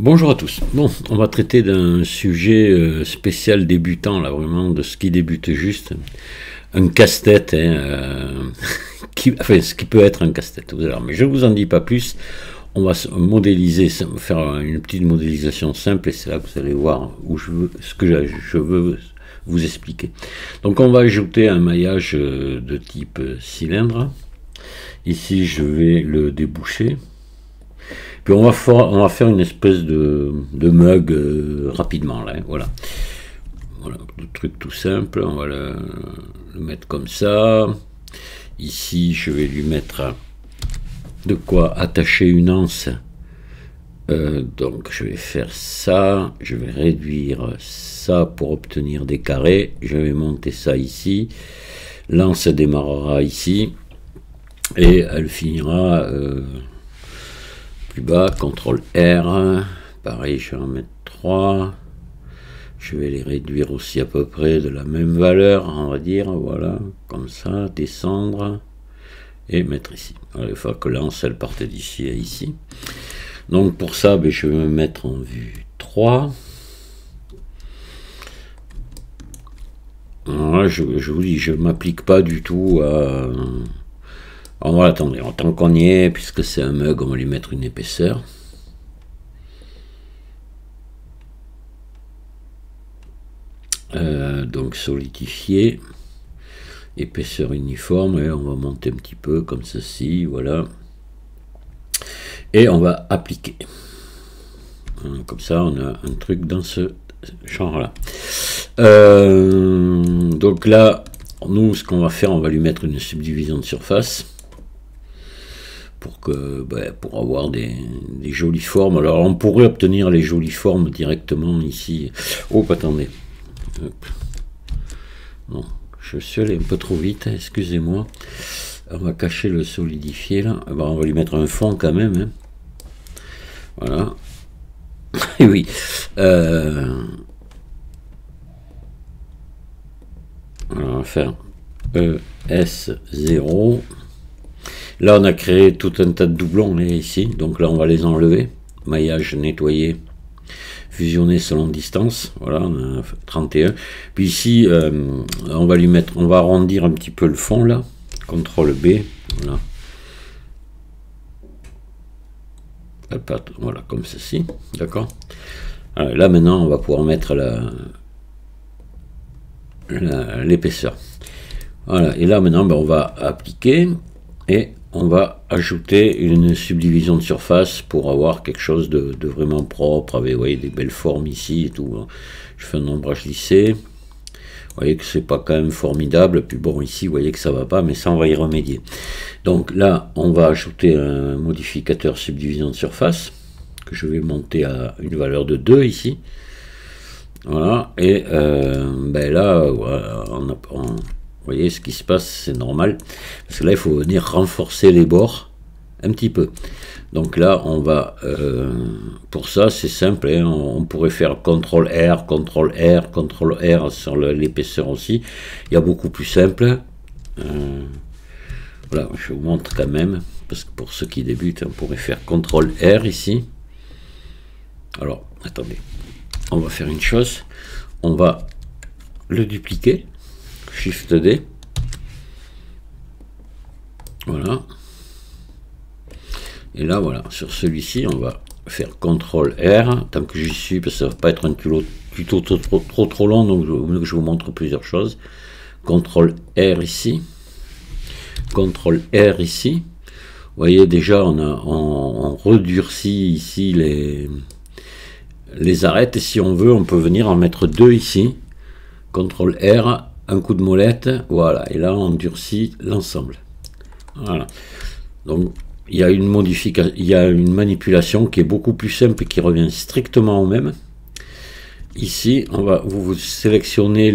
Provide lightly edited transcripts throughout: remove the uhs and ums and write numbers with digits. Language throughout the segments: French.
Bonjour à tous. Bon, on va traiter d'un sujet spécial débutant, là, vraiment, de ce qui débute juste. Un casse-tête, hein, enfin, ce qui peut être un casse-tête. Mais je ne vous en dis pas plus. On va modéliser, faire une petite modélisation simple, et c'est là que vous allez voir ce que je veux vous expliquer. Donc, on va ajouter un maillage de type cylindre. Ici, je vais le déboucher. Puis on va faire une espèce de mug rapidement là, hein, voilà. Voilà, le truc tout simple, on va le mettre comme ça. Ici, je vais lui mettre de quoi attacher une anse. Donc je vais faire ça, je vais réduire ça pour obtenir des carrés. Je vais monter ça ici. L'anse démarrera ici et elle finira plus bas, CTRL R, pareil, je vais en mettre 3, je vais les réduire aussi à peu près de la même valeur, on va dire, voilà, comme ça, descendre, et mettre ici. Alors, il faut que l'anse, elle parte d'ici à ici. Donc pour ça, je vais me mettre en vue 3. Voilà, je vous dis, je ne m'applique pas du tout à... On va attendre, tant qu'on y est, puisque c'est un mug, on va lui mettre une épaisseur. Donc solidifier, épaisseur uniforme, et on va monter un petit peu comme ceci, voilà. Et on va appliquer. Comme ça, on a un truc dans ce genre-là. Donc là, nous, ce qu'on va faire, on va lui mettre une subdivision de surface. Pour avoir des jolies formes. Alors on pourrait obtenir les jolies formes directement ici. Oh, attendez. Hop. Non, je suis allé un peu trop vite, excusez-moi. On va cacher le solidifié là. On va lui mettre un fond quand même. Hein. Voilà. Et oui. On va faire ES0. Là, on a créé tout un tas de doublons là, ici. Donc là, on va les enlever. Maillage nettoyé, fusionné selon distance. Voilà, on a 31. Puis ici, on va lui mettre, on va arrondir un petit peu le fond là. CTRL B. Voilà. Voilà, comme ceci. D'accord. Là, maintenant, on va pouvoir mettre l'épaisseur. Voilà. Et là, maintenant, on va appliquer et on va ajouter une subdivision de surface pour avoir quelque chose de vraiment propre, avec, vous voyez, des belles formes ici et tout. Je fais un ombrage lissé. Vous voyez que c'est pas quand même formidable. Puis bon, ici, vous voyez que ça va pas, mais ça, on va y remédier. Donc là, on va ajouter un modificateur subdivision de surface, que je vais monter à une valeur de 2 ici. Voilà. Et là, voilà, vous voyez ce qui se passe, c'est normal. Parce que là, il faut venir renforcer les bords un petit peu. Donc là, on va... pour ça, c'est simple. Hein, on pourrait faire CTRL R, CTRL R, CTRL R sur l'épaisseur aussi. Il y a beaucoup plus simple. Voilà, je vous montre quand même. Parce que pour ceux qui débutent, on pourrait faire CTRL R ici. Alors, attendez. On va faire une chose. On va le dupliquer. Shift D. Voilà. Et là, voilà, sur celui-ci, on va faire CTRL R, tant que j'y suis, parce que ça ne va pas être un tuto trop long, donc je vous montre plusieurs choses. CTRL R ici. CTRL R ici. Vous voyez, déjà, on redurcit ici les arêtes, et si on veut, on peut venir en mettre 2 ici. CTRL R, un coup de molette, voilà, et là on durcit l'ensemble. Voilà. Donc il y a une modification, il y a une manipulation qui est beaucoup plus simple et qui revient strictement au même. Ici, vous sélectionnez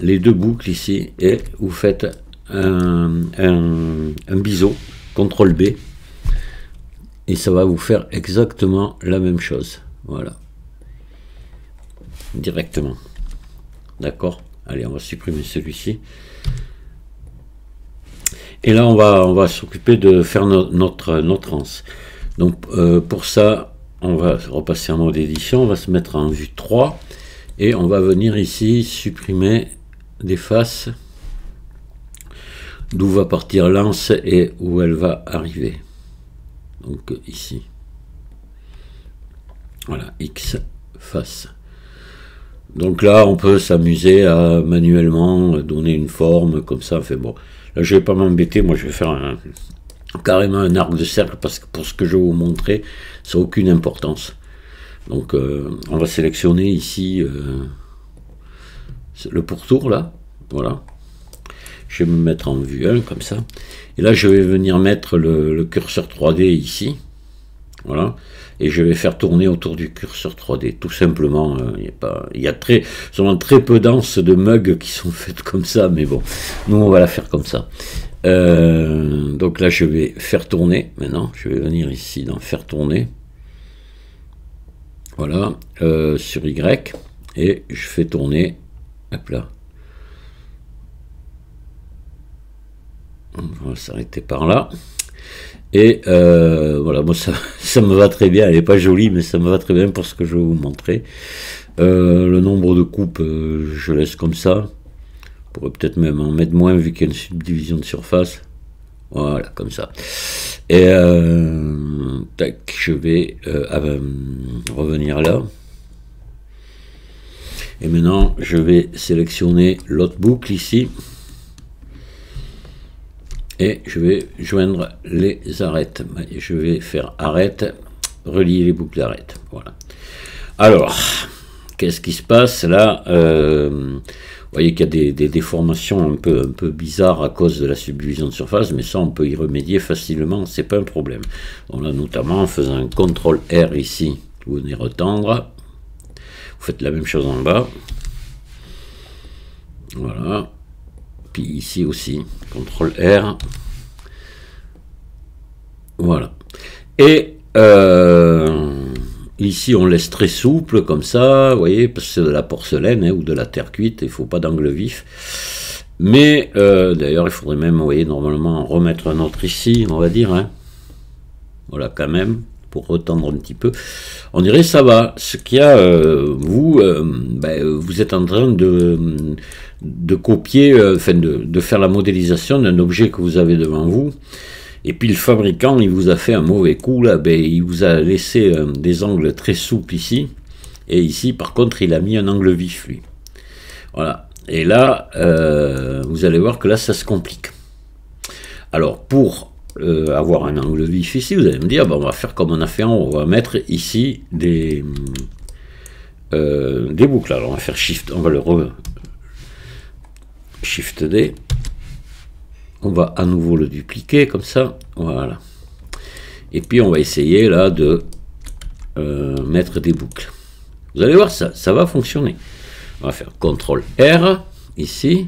les deux boucles ici et vous faites un biseau, CTRL B, et ça va vous faire exactement la même chose. Voilà. Directement. D'accord. Allez, on va supprimer celui-ci. Et là, on va s'occuper de faire notre anse. Donc pour ça, on va repasser en mode édition, on va se mettre en vue 3 et on va venir ici supprimer des faces d'où va partir l'anse et où elle va arriver. Donc ici. Voilà, X face. Donc là, on peut s'amuser à manuellement donner une forme comme ça. Enfin bon, là je vais pas m'embêter, moi je vais faire carrément un arc de cercle parce que pour ce que je vais vous montrer, ça n'a aucune importance. Donc on va sélectionner ici le pourtour là, voilà. Je vais me mettre en vue 1 comme ça. Et là je vais venir mettre le curseur 3D ici. Voilà. Et je vais faire tourner autour du curseur 3D. Tout simplement, il y a seulement très peu d'anses de mugs qui sont faites comme ça, mais bon, nous on va la faire comme ça. Donc là je vais faire tourner. Maintenant, je vais venir ici dans faire tourner. Voilà, sur Y. Et je fais tourner. Hop là. On va s'arrêter par là. Et voilà, moi ça me va très bien, elle n'est pas jolie, mais ça me va très bien pour ce que je vais vous montrer. Le nombre de coupes, je laisse comme ça. Je pourrais peut-être même en mettre moins vu qu'il y a une subdivision de surface. Voilà, comme ça. Et tac, je vais revenir là. Et maintenant, je vais sélectionner l'autre boucle ici. Et je vais joindre les arêtes. Je vais faire arête, relier les boucles d'arête. Voilà. Alors, qu'est-ce qui se passe là? Vous voyez qu'il y a des déformations un peu bizarres à cause de la subdivision de surface, mais ça on peut y remédier facilement, c'est pas un problème. On a notamment en faisant un CTRL R ici, vous venez retendre. Vous faites la même chose en bas. Voilà. Puis ici aussi, CTRL R. Voilà. Et ici, on laisse très souple, comme ça, vous voyez, parce que c'est de la porcelaine ou de la terre cuite, il ne faut pas d'angle vif. Mais, d'ailleurs, il faudrait même, vous voyez, normalement, remettre un autre ici, on va dire. Hein. Voilà, quand même, pour retendre un petit peu. On dirait ça va. Ce qu'il y a, vous êtes en train de copier, enfin de faire la modélisation d'un objet que vous avez devant vous, et puis le fabricant il vous a fait un mauvais coup là, il vous a laissé des angles très souples ici, et ici par contre il a mis un angle vif lui. Voilà, et là vous allez voir que là ça se complique. Alors pour avoir un angle vif ici, vous allez me dire, on va faire comme on a fait en haut, on va mettre ici des boucles. Alors on va faire Shift, on va le Shift D, on va à nouveau le dupliquer comme ça, voilà. Et puis on va essayer là de mettre des boucles. Vous allez voir, ça va fonctionner. On va faire CTRL R ici,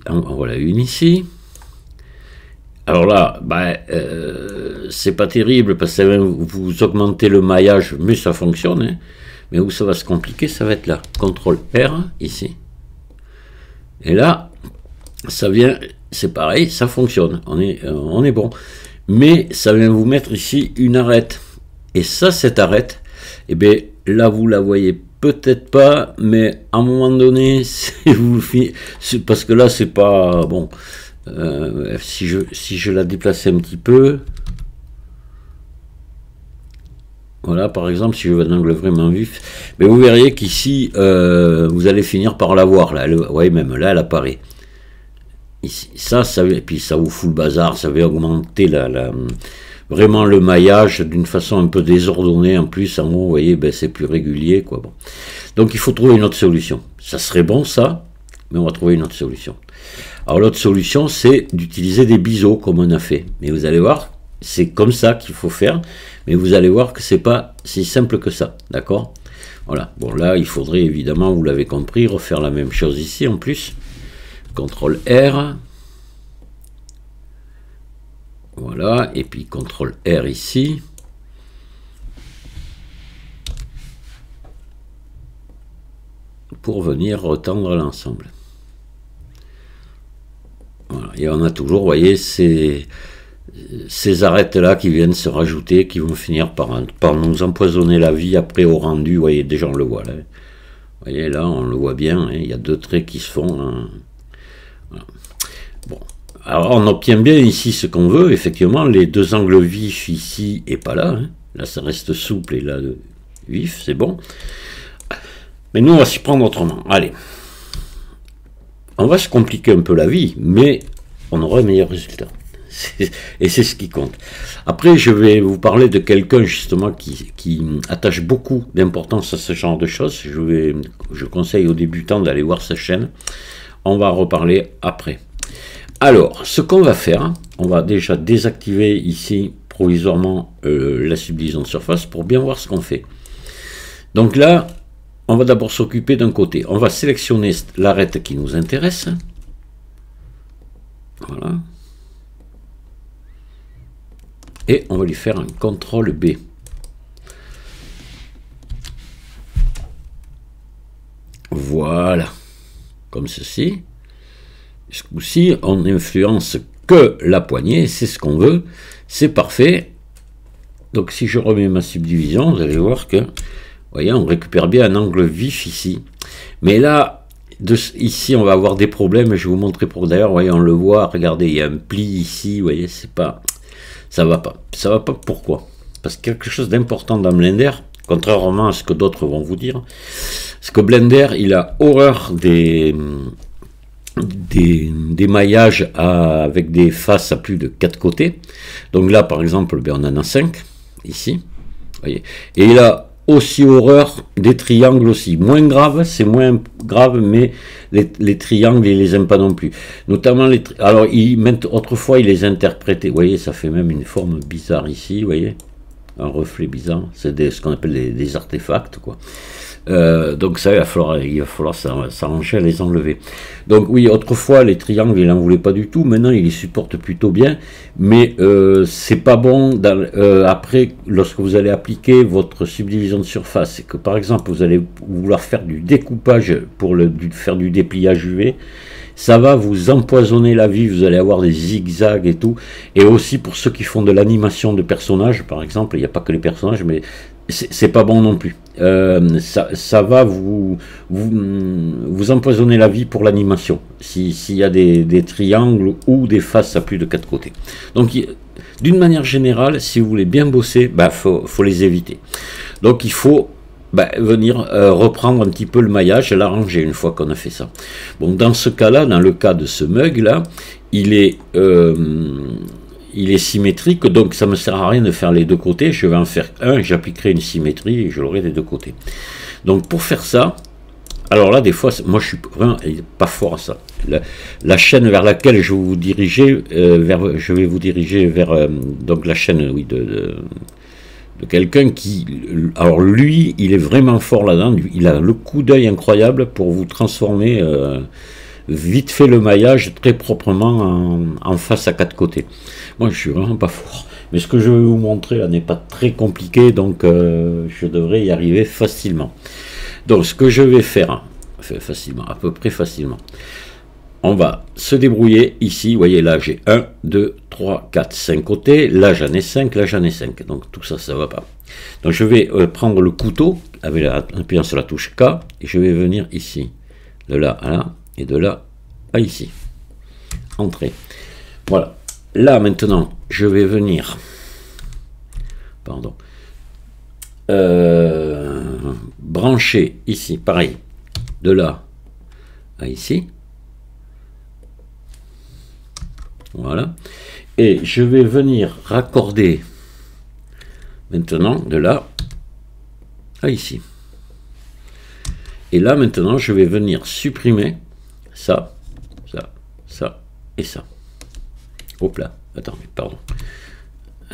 en voilà une ici. Alors là, c'est pas terrible parce que vous augmentez le maillage, mais ça fonctionne. Hein. Mais où ça va se compliquer, ça va être là. CTRL R ici. Et là, ça vient, c'est pareil, ça fonctionne, on est bon. Mais ça vient vous mettre ici une arête. Et ça, cette arête, eh bien, là, vous la voyez peut-être pas, mais à un moment donné, parce que là, c'est pas, bon, si je la déplaçais un petit peu, voilà, par exemple, si je veux un angle vraiment vif, mais vous verriez qu'ici, vous allez finir par la voir, là, vous voyez, même là, elle apparaît. Ici, et puis ça vous fout le bazar, ça va augmenter vraiment le maillage d'une façon un peu désordonnée, en plus, en haut, vous voyez, c'est plus régulier, quoi. Bon. Donc il faut trouver une autre solution. Ça serait bon, ça, mais on va trouver une autre solution. Alors l'autre solution, c'est d'utiliser des biseaux, comme on a fait. Mais vous allez voir, c'est comme ça qu'il faut faire, mais vous allez voir que c'est pas si simple que ça, d'accord? Voilà, bon là, il faudrait évidemment, vous l'avez compris, refaire la même chose ici, en plus. CTRL R, voilà, et puis CTRL R ici, pour venir retendre l'ensemble. Voilà, et on a toujours, vous voyez, ces arêtes-là qui viennent se rajouter, qui vont finir par nous empoisonner la vie après au rendu. Vous voyez, déjà on le voit là. Vous voyez là, on le voit bien, hein, il y a deux traits qui se font. Hein. Voilà. Bon. Alors on obtient bien ici ce qu'on veut, effectivement, les deux angles vifs ici et pas là. Hein. Là ça reste souple et là vif, c'est bon. Mais nous on va s'y prendre autrement. Allez. On va se compliquer un peu la vie, mais on aura un meilleur résultat. Et c'est ce qui compte. Après, je vais vous parler de quelqu'un justement qui attache beaucoup d'importance à ce genre de choses. Je conseille aux débutants d'aller voir sa chaîne. On va en reparler après. Alors, ce qu'on va faire, on va déjà désactiver ici provisoirement la subdivision de surface pour bien voir ce qu'on fait. Donc là, on va d'abord s'occuper d'un côté. On va sélectionner l'arête qui nous intéresse. Voilà. Et on va lui faire un CTRL B. Voilà. Comme ceci. Ce coup-ci, on n'influence que la poignée. C'est ce qu'on veut. C'est parfait. Donc si je remets ma subdivision, vous allez voir que, vous voyez, on récupère bien un angle vif ici. Mais là, ici, on va avoir des problèmes. Je vais vous montrer pour d'ailleurs. Vous voyez, on le voit. Regardez, il y a un pli ici. Vous voyez, c'est pas... Ça va pas. Ça va pas, pourquoi? Parce que quelque chose d'important dans Blender, contrairement à ce que d'autres vont vous dire, c'est que Blender, il a horreur des maillages avec des faces à plus de 4 côtés. Donc là, par exemple, ben, on en a 5, ici. Voyez. Et il a aussi horreur des triangles aussi. Moins grave, c'est moins grave, mais les triangles, il les aime pas non plus. Notamment, alors, autrefois, il les interprétait. Vous voyez, ça fait même une forme bizarre ici, vous voyez. Un reflet bizarre. C'est ce qu'on appelle des artefacts, quoi. Donc ça, il va falloir s'arranger à les enlever. Donc oui, autrefois les triangles il n'en voulait pas du tout, maintenant il les supporte plutôt bien, mais c'est pas bon après lorsque vous allez appliquer votre subdivision de surface, et que par exemple vous allez vouloir faire du découpage pour faire du dépliage UV, ça va vous empoisonner la vie, vous allez avoir des zigzags et tout, et aussi pour ceux qui font de l'animation de personnages, par exemple, il n'y a pas que les personnages, mais c'est pas bon non plus. Ça va vous empoisonner la vie pour l'animation, s'il y a des triangles ou des faces à plus de 4 côtés. Donc, d'une manière générale, si vous voulez bien bosser, bah, faut les éviter. Donc, il faut venir reprendre un petit peu le maillage et l'arranger une fois qu'on a fait ça. Bon, dans ce cas-là, dans le cas de ce mug là, il est symétrique, donc ça ne me sert à rien de faire les deux côtés. Je vais en faire un, j'appliquerai une symétrie et je l'aurai des deux côtés. Donc pour faire ça, alors là des fois, moi je suis vraiment pas fort à ça. La chaîne vers laquelle je vais vous diriger, vers donc la chaîne, oui, de quelqu'un qui, alors lui, il est vraiment fort là-dedans, il a le coup d'œil incroyable pour vous transformer vite fait le maillage très proprement en face à 4 côtés. Moi je suis vraiment pas fort, mais ce que je vais vous montrer là n'est pas très compliqué, donc je devrais y arriver facilement. Donc ce que je vais faire, facilement, à peu près facilement, on va se débrouiller ici. Vous voyez là j'ai 1, 2, 3, 4, 5 côtés, là j'en ai 5, là j'en ai 5, donc tout ça, ça va pas. Donc je vais prendre le couteau en appuyant sur la touche K et je vais venir ici, de là à là et de là à ici, entrer. Voilà, là maintenant je vais venir, pardon, brancher ici, pareil, de là à ici. Voilà, et je vais venir raccorder maintenant de là à ici. Et là maintenant je vais venir supprimer ça, ça, ça et ça. Hop là, attendez, pardon.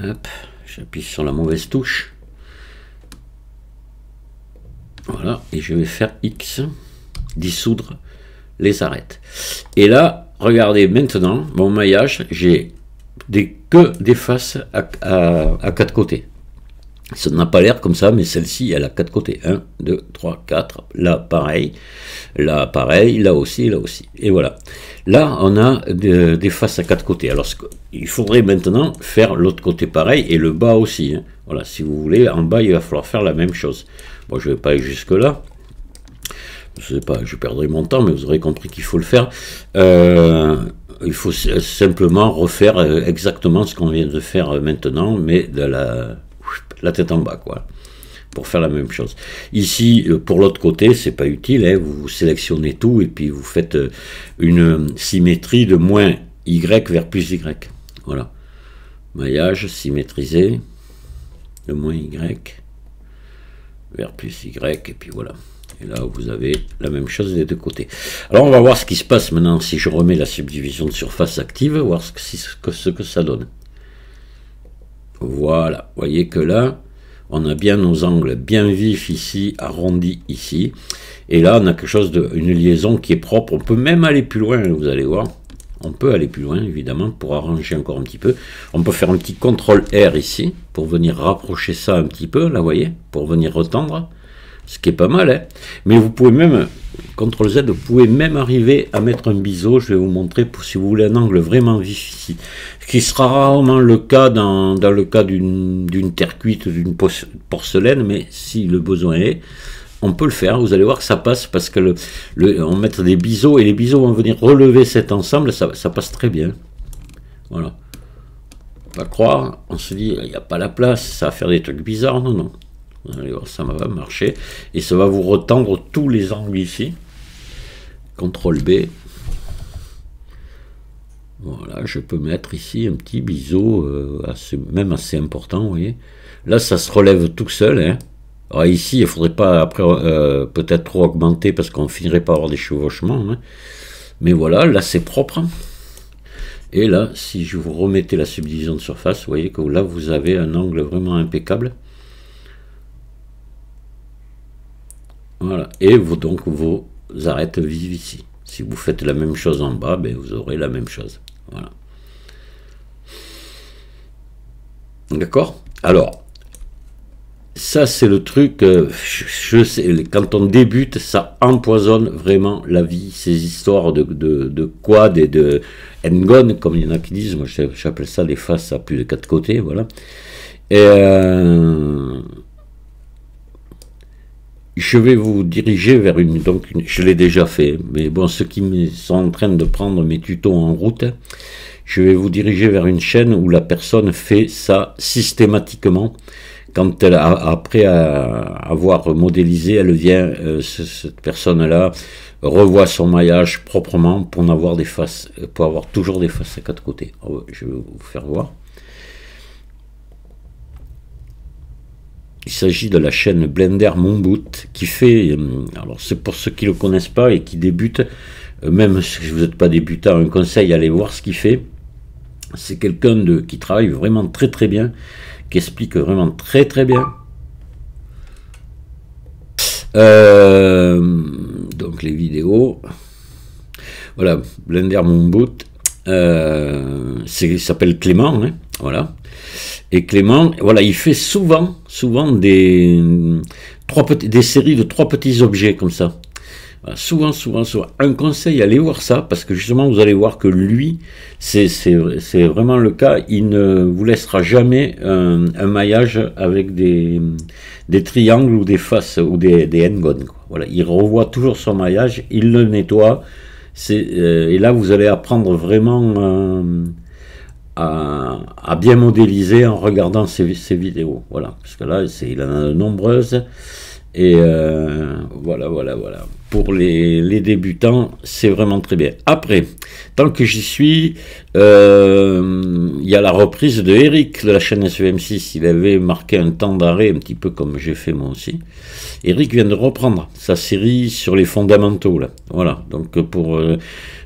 Hop, j'appuie sur la mauvaise touche. Voilà, et je vais faire X, dissoudre les arêtes. Et là, regardez maintenant, mon maillage, j'ai que des faces à 4 côtés. Ça n'a pas l'air comme ça, mais celle-ci, elle a 4 côtés. 1, 2, 3, 4. Là, pareil. Là, pareil. Là aussi, là aussi. Et voilà. Là, on a des faces à 4 côtés. Alors, il faudrait maintenant faire l'autre côté pareil et le bas aussi. Hein. Voilà, si vous voulez, en bas, il va falloir faire la même chose. Bon, je ne vais pas aller jusque-là. Je sais pas, je perdrai mon temps, mais vous aurez compris qu'il faut le faire. Il faut simplement refaire exactement ce qu'on vient de faire maintenant, mais de la tête en bas, quoi, pour faire la même chose. Ici, pour l'autre côté, c'est pas utile, hein, vous sélectionnez tout et puis vous faites une symétrie de moins Y vers plus Y. Voilà. Maillage symétrisé de moins Y vers plus Y, et puis voilà. Et là, vous avez la même chose des deux côtés. Alors, on va voir ce qui se passe maintenant si je remets la subdivision de surface active, voir ce que ça donne. Voilà, vous voyez que là, on a bien nos angles bien vifs ici, arrondis ici. Et là, on a quelque chose une liaison qui est propre. On peut même aller plus loin, vous allez voir. On peut aller plus loin, évidemment, pour arranger encore un petit peu. On peut faire un petit CTRL-R ici, pour venir rapprocher ça un petit peu, là, vous voyez, pour venir retendre. Ce qui est pas mal, hein. Mais vous pouvez même, CTRL-Z, vous pouvez même arriver à mettre un biseau. Je vais vous montrer pour si vous voulez un angle vraiment vif ici. Ce qui sera rarement le cas dans le cas d'une terre cuite, d'une porcelaine, mais si le besoin est, on peut le faire. Vous allez voir que ça passe parce que on met des biseaux et les biseaux vont venir relever cet ensemble. Ça passe très bien. Voilà. Pas croire, on se dit, il n'y a pas la place, ça va faire des trucs bizarres. Non, non. Vous allez voir, ça va marcher. Et ça va vous retendre tous les angles ici. CTRL B. Voilà, je peux mettre ici un petit biseau, même assez important, vous voyez. Là, ça se relève tout seul. Hein. Alors ici, il ne faudrait pas après peut-être trop augmenter parce qu'on finirait par avoir des chevauchements. Hein. Mais voilà, là, c'est propre. Et là, si je vous remettais la subdivision de surface, vous voyez que là, vous avez un angle vraiment impeccable. Voilà, et donc vos arêtes vivent ici. Si vous faites la même chose en bas, ben vous aurez la même chose. Voilà. D'accord? Alors, ça c'est le truc, je sais, quand on débute, ça empoisonne vraiment la vie, ces histoires de quad et de n-gon, comme il y en a qui disent, moi j'appelle ça des faces à plus de 4 côtés, voilà. Et je vais vous diriger vers je l'ai déjà fait, mais bon, ceux qui sont en train de prendre mes tutos en route, je vais vous diriger vers une chaîne où la personne fait ça systématiquement. Quand elle après avoir modélisé, elle vient, cette personne-là revoit son maillage proprement pour avoir toujours des faces à 4 côtés. Alors, je vais vous faire voir. Il s'agit de la chaîne Blender Moonboot qui fait, alors c'est pour ceux qui ne le connaissent pas et qui débutent, même si vous n'êtes pas débutant, un conseil, allez voir ce qu'il fait. C'est quelqu'un qui travaille vraiment très très bien, qui explique vraiment très très bien. Donc les vidéos, voilà, Blender Moonboot, il s'appelle Clément, hein, voilà. Et Clément, voilà, il fait souvent des séries de 3 petits objets comme ça. Voilà, souvent. Un conseil, allez voir ça, parce que justement, vous allez voir que lui, c'est vraiment le cas, il ne vous laissera jamais un maillage avec des triangles ou des faces ou des n-gon. Voilà, il revoit toujours son maillage, il le nettoie, et là, vous allez apprendre vraiment à bien modéliser en regardant ces vidéos, voilà, parce que là il en a de nombreuses, et voilà. Pour les débutants, c'est vraiment très bien. Après, tant que j'y suis, il y a la reprise de Eric de la chaîne SVM6. Il avait marqué un temps d'arrêt, un petit peu comme j'ai fait moi aussi. Eric vient de reprendre sa série sur les fondamentaux, là. Voilà, donc pour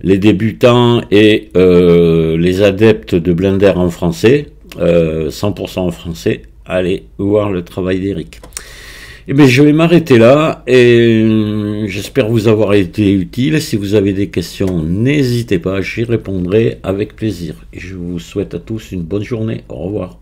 les débutants et les adeptes de Blender en français, 100% en français, allez voir le travail d'Eric. Eh bien, je vais m'arrêter là et j'espère vous avoir été utile. Si vous avez des questions, n'hésitez pas, j'y répondrai avec plaisir. Et je vous souhaite à tous une bonne journée. Au revoir.